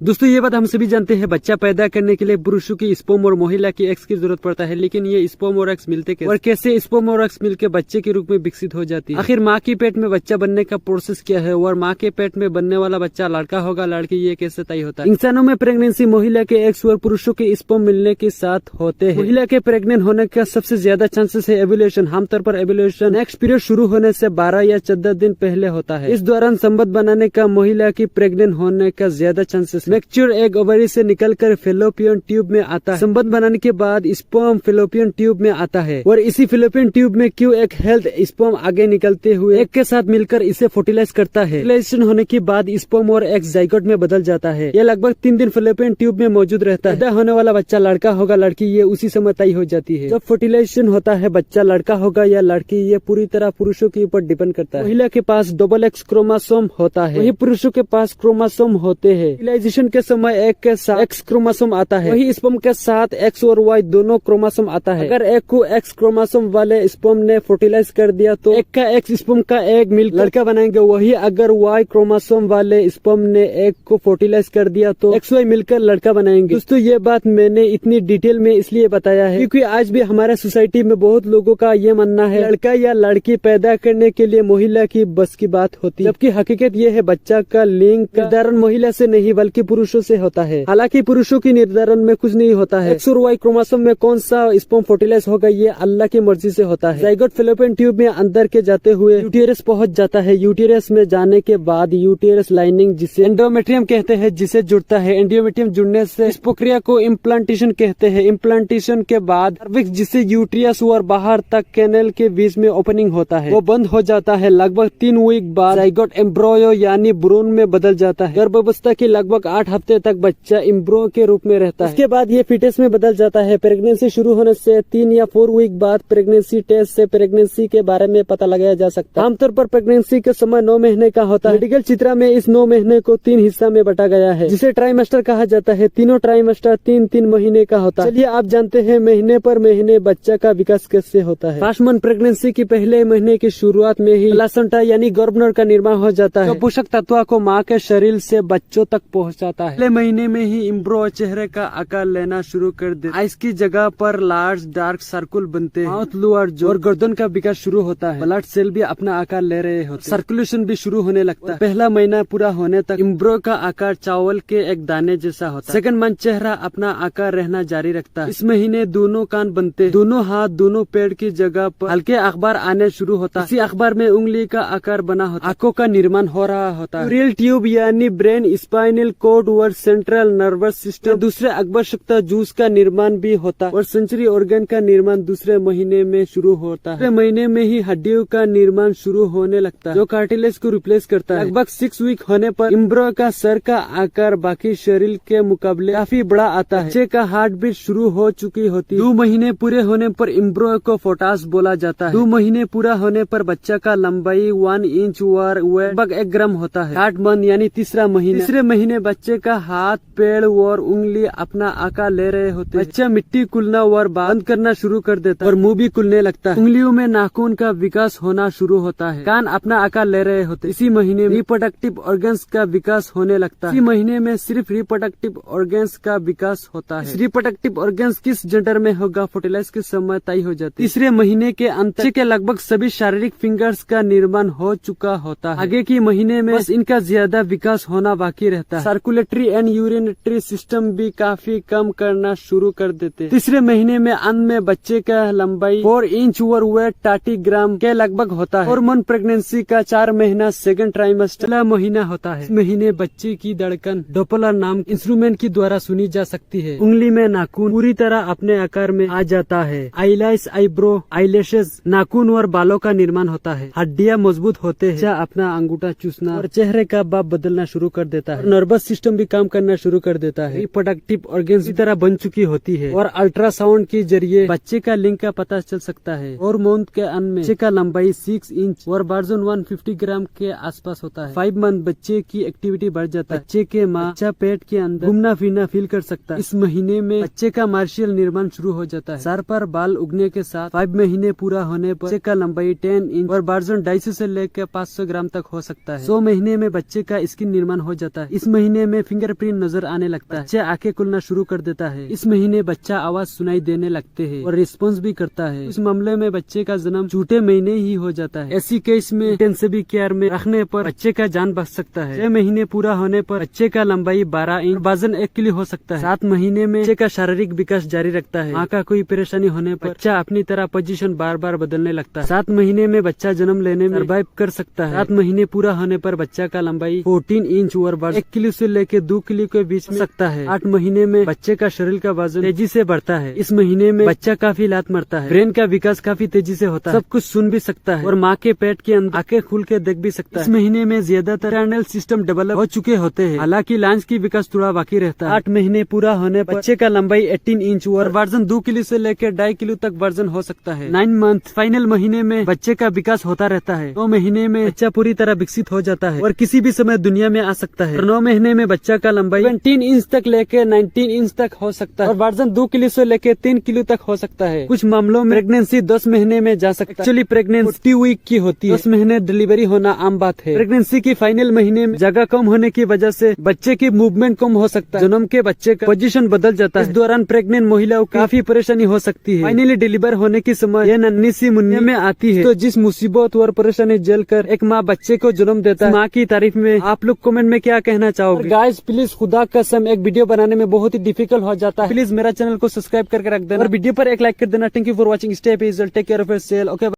दोस्तों ये बात हम सभी जानते हैं, बच्चा पैदा करने के लिए पुरुषों की स्पर्म और महिला की एग्स की जरूरत पड़ता है। लेकिन ये स्पर्म और एग्स मिलते कैसे और कैसे स्पर्म और एग्स मिलकर बच्चे के रूप में विकसित हो जाती है। आखिर माँ के पेट में बच्चा बनने का प्रोसेस क्या है और माँ के पेट में बनने वाला बच्चा लड़का होगा लड़की, ये कैसे तय होता है। इंसानों में प्रेगनेंसी महिला के एग्स और पुरुषों के स्पर्म मिलने के साथ होते हैं। महिला के प्रेग्नेंट होने का सबसे ज्यादा चांसेस है एवोल्यूशन। आमतौर पर एवोल्यूशन नेक्स्ट पीरियड शुरू होने से 12 या 14 दिन पहले होता है। इस दौरान संबंध बनाने का महिला की प्रेग्नेंट होने का ज्यादा चांसेस। मैच्योर एग ओवरी से निकलकर फेलोपियन ट्यूब में आता है। संबंध बनाने के बाद स्पर्म फेलोपियन ट्यूब में आता है और इसी फेलोपियन ट्यूब में क्यों एक हेल्थ स्पर्म आगे निकलते हुए एग के साथ मिलकर इसे फर्टिलाइज करता है। फर्टिलाइजेशन होने के बाद स्पर्म और एग जाइगोट में बदल जाता है। यह लगभग 3 दिन फेलोपियन ट्यूब में मौजूद रहता है। पैदा होने वाला बच्चा लड़का होगा लड़की, ये उसी समय तय हो जाती है। जब फर्टिलाइजेशन होता है बच्चा लड़का होगा या लड़की, ये पूरी तरह पुरुषों के ऊपर डिपेंड करता है। महिला के पास डबल एक्स क्रोमोसोम होता है, वही पुरुषों के पास क्रोमोसोम होते हैं। फर्टिलाइजेशन के समय एग के साथ एक्स क्रोमोसोम आता है, वही स्पर्म के साथ एक्स और वाई दोनों क्रोमोसोम आता है। अगर एग को एक्स क्रोमोसोम वाले स्पर्म ने फर्टिलाइज कर दिया तो एग का एक्स स्पर्म का एग मिलकर लड़का बनाएंगे। वही अगर वाई क्रोमोसोम वाले स्पर्म ने एग को फर्टिलाइज कर दिया तो एक्स वाई मिलकर लड़का बनाएंगे। दोस्तों ये बात मैंने इतनी डिटेल में इसलिए बताया है क्योंकि आज भी हमारे सोसाइटी में बहुत लोगों का ये मानना है लड़का या लड़की पैदा करने के लिए महिला की बस की बात होती है, जबकि हकीकत ये है बच्चा का लिंग निर्धारण महिला से नहीं बल्कि पुरुषों से होता है। हालांकि पुरुषों की निर्धारण में कुछ नहीं होता है। एक्स और वाई क्रोमोसोम में कौन सा स्पर्म फर्टिलाइज होगा ये अल्लाह की मर्जी से होता है। जाइगोट फेलोपियन ट्यूब में अंदर के जाते हुए यूटेरस पहुंच जाता है। यूटेरस में जाने के बाद यूटेरस लाइनिंग जिसे एंडोमेट्रियम कहते हैं जिसे जुड़ता है। एंडोमेट्रियम जुड़ने से इस प्रक्रिया को इम्प्लांटेशन कहते हैं। इम्प्लांटेशन के बाद सर्विक्स जिसे यूट्रियस और बाहर तक कैनल के बीच में ओपनिंग होता है वो बंद हो जाता है। लगभग 3 वीक बाद जाइगोट एम्ब्रियो यानी भ्रूण में बदल जाता है। गर्भावस्था के लगभग 8 हफ्ते तक बच्चा एम्ब्रियो के रूप में रहता है। इसके बाद ये फीटस में बदल जाता है। प्रेगनेंसी शुरू होने से 3 या 4 वीक बाद प्रेगनेंसी टेस्ट से प्रेगनेंसी के बारे में पता लगाया जा सकता है। आमतौर पर प्रेगनेंसी का समय 9 महीने का होता है। मेडिकल चित्रा में इस 9 महीने को 3 हिस्सा में बांटा गया है जिसे ट्राइमेस्टर कहा जाता है। तीनों ट्राइमेस्टर 3-3 महीने का होता है। चलिए आप जानते हैं महीने पर महीने बच्चा का विकास कैसे होता है। फर्स्ट मंथ प्रेगनेंसी के पहले महीने की शुरुआत में ही प्लासेंटा यानी गर्भनर का निर्माण हो जाता है, पोषक तत्व को माँ के शरीर से बच्चों तक पहुँचाता है। पहले महीने में ही एम्ब्रियो चेहरे का आकार लेना शुरू कर दे। आइस की जगह पर लार्ज डार्क सर्कुल बनते हैं। माउथ, लोअर जॉ और गर्दन का विकास शुरू होता है। ब्लड सेल भी अपना आकार ले रहे होते हैं। सर्कुलेशन भी शुरू होने लगता है। पहला महीना पूरा होने तक एम्ब्रियो का आकार चावल के एक दाने जैसा होता है। सेकंड मंथ चेहरा अपना आकार रहना जारी रखता है। इस महीने दोनों कान बनते, दोनों हाथ, दोनों पैर की जगह पर हल्के अखबार आने शुरू होता है। इसी अखबार में उंगली का आकार बना होता है। आंखों का निर्माण हो रहा होता है। यूरियल ट्यूब यानी ब्रेन, स्पाइनल कॉर्ड और सेंट्रल नर्वस सिस्टम दूसरे अग्वशक्ता जूस का निर्माण भी होता है और सेंसरी ऑर्गन का निर्माण दूसरे महीने में शुरू होता है। दूसरे महीने में ही हड्डियों का निर्माण शुरू होने लगता है जो कार्टिलेज को रिप्लेस करता है। लगभग 6 वीक होने पर एम्ब्रियो का सर का आकार बाकी शरीर के मुकाबले काफी बड़ा आता है। बच्चे का हार्ट बीट शुरू हो चुकी होती है। 2 महीने पूरे होने पर एम्ब्रियो को फोटास बोला जाता है। 2 महीने पूरा होने पर बच्चा का लंबाई 1 इंच और लगभग 1 ग्राम होता है। 8 मंथ यानी तीसरे महीने बच्चे का हाथ, पैर और उंगली अपना आकार ले रहे होते हैं। बच्चा मिट्टी कुलना और बंद करना शुरू कर देता है और मुंह भी कुलने लगता है। उंगलियों में नाखून का विकास होना शुरू होता है। कान अपना आकार ले रहे होते हैं। इसी महीने में रिप्रोडक्टिव ऑर्गन्स का विकास होने लगता है। इसी महीने में सिर्फ रिप्रोडक्टिव ऑर्गन्स का विकास होता है। रिप्रोडक्टिव ऑर्गन्स किस जेंडर में होगा फर्टिलाइज के समय तय हो जाती है। तीसरे महीने के अंत के लगभग सभी शारीरिक फिंगर्स का निर्माण हो चुका होता है। आगे की महीने में बस इनका ज्यादा विकास होना बाकी रहता है। सर्कुलेटरी एंड यूरिनरी सिस्टम भी काफी कम करना शुरू कर देते हैं। तीसरे महीने में अंत में बच्चे का लंबाई 4 इंच और वेट 30 ग्राम के लगभग होता है। हार्मोन प्रेगनेंसी का 4 महीना सेकंड ट्राइमेस्टर पहला महीना होता है। इस महीने बच्चे की धड़कन डॉपलर नाम इंस्ट्रूमेंट की द्वारा सुनी जा सकती है। उंगली में नाखून पूरी तरह अपने आकार में आ जाता है। आईलाइस, आईब्रो, आईलैशेस, नाखून और बालों का निर्माण होता है। हड्डियां मजबूत होते हैं। अपना अंगूठा चूसना और चेहरे का भाव बदलना शुरू कर देता है। नर्वस सिस्टम भी काम करना शुरू कर देता है। रिप्रोडक्टिव ऑर्गन्स की तरह बन चुकी होती है और अल्ट्रासाउंड के जरिए बच्चे का लिंग का पता चल सकता है। और मंथ के अंत में बच्चे का लंबाई 6 इंच और वजन 150 ग्राम के आसपास होता है। 5 मंथ बच्चे की एक्टिविटी बढ़ जाता है। बच्चे के माँ बच्चा पेट के अंदर घूमना फिरना फील कर सकता है। इस महीने में बच्चे का मार्शियल निर्माण शुरू हो जाता है। सर पर बाल उगने के साथ 5 महीने पूरा होने पर बच्चे का लंबाई 10 इंच और वजन 250 से लेकर 500 ग्राम तक हो सकता है। 100 महीने में बच्चे का स्किन निर्माण हो जाता है। इस महीने में फिंगरप्रिंट नजर आने लगता है। बच्चा आंखें खुलना शुरू कर देता है। इस महीने बच्चा आवाज सुनाई देने लगते है और रिस्पॉन्स भी करता है। इस मामले में बच्चे का जन्म छठे महीने ही हो जाता है। ऐसी केस में इंटेंसिव केयर में रखने पर बच्चे का जान बच सकता है। 6 महीने पूरा होने पर बच्चे का लंबाई 12 इंच, वजन 1 किलो हो सकता है। 7 महीने में बच्चे का शारीरिक विकास जारी रखता है। माँ का कोई परेशानी होने पर बच्चा अपनी तरह पोजीशन बार बार बदलने लगता है। 7 महीने में बच्चा जन्म लेने में सर्वाइव कर सकता है। 7 महीने पूरा होने पर बच्चा का लंबाई 14 इंच और वजन 1 किलो से लेकर 2 किलो के बीच में सकता है। 8 महीने में बच्चे का शरीर का वजन तेजी से बढ़ता है। इस महीने में बच्चा काफी लात मरता है। ब्रेन का विकास काफी तेजी से होता है। सब कुछ सुन भी सकता है और माँ के पेट के अंदर आंखें खुल के देख भी सकता है। इस महीने में ज्यादातर इंटरनल सिस्टम डेवलप हो चुके होते हैं। हालांकि लंग्स की विकास थोड़ा बाकी रहता है। 8 महीने पूरा होने पर बच्चे का लंबाई 18 इंच और वजन 2 किलो से लेकर 2.5 किलो तक वजन हो सकता है। 9 मंथ फाइनल महीने में बच्चे का विकास होता रहता है। 9 महीने में बच्चा पूरी तरह विकसित हो जाता है और किसी भी समय दुनिया में आ सकता है। 9 महीने में बच्चा का लंबाई 17 इंच तक लेकर 19 इंच तक हो सकता है और वजन 2 किलो से लेकर 3 किलो तक हो सकता है। कुछ मामलों में प्रेगनेंसी 10 महीने में जा सकता है। एक्चुअली प्रेगनेंसी 40 वीक की होती है। 10 महीने डिलीवरी होना आम बात है। प्रेगनेंसी की फाइनल महीने में जगह कम होने की वजह से बच्चे की मूवमेंट कम हो सकता है। जन्म के बच्चे का पोजीशन बदल जाता है। इस दौरान प्रेग्नेंट महिलाओं को काफी परेशानी हो सकती है। फाइनली डिलीवर होने की समय यह नन्ही सी मुन्नी में आती है। तो जिस मुसीबत और परेशानी झेल कर एक माँ बच्चे को जन्म देता है, माँ की तारीफ में आप लोग कमेंट में क्या कहना चाहोगे? गाइस प्लीज खुदा कसम एक वीडियो बनाने में बहुत ही डिफिकल्ट हो जाता है। प्लीज मेरा चैनल को सब्सक्राइब करके रख देना और वीडियो पर एक लाइक कर देना। Thank you for watching. Stay take care of yourself. Okay.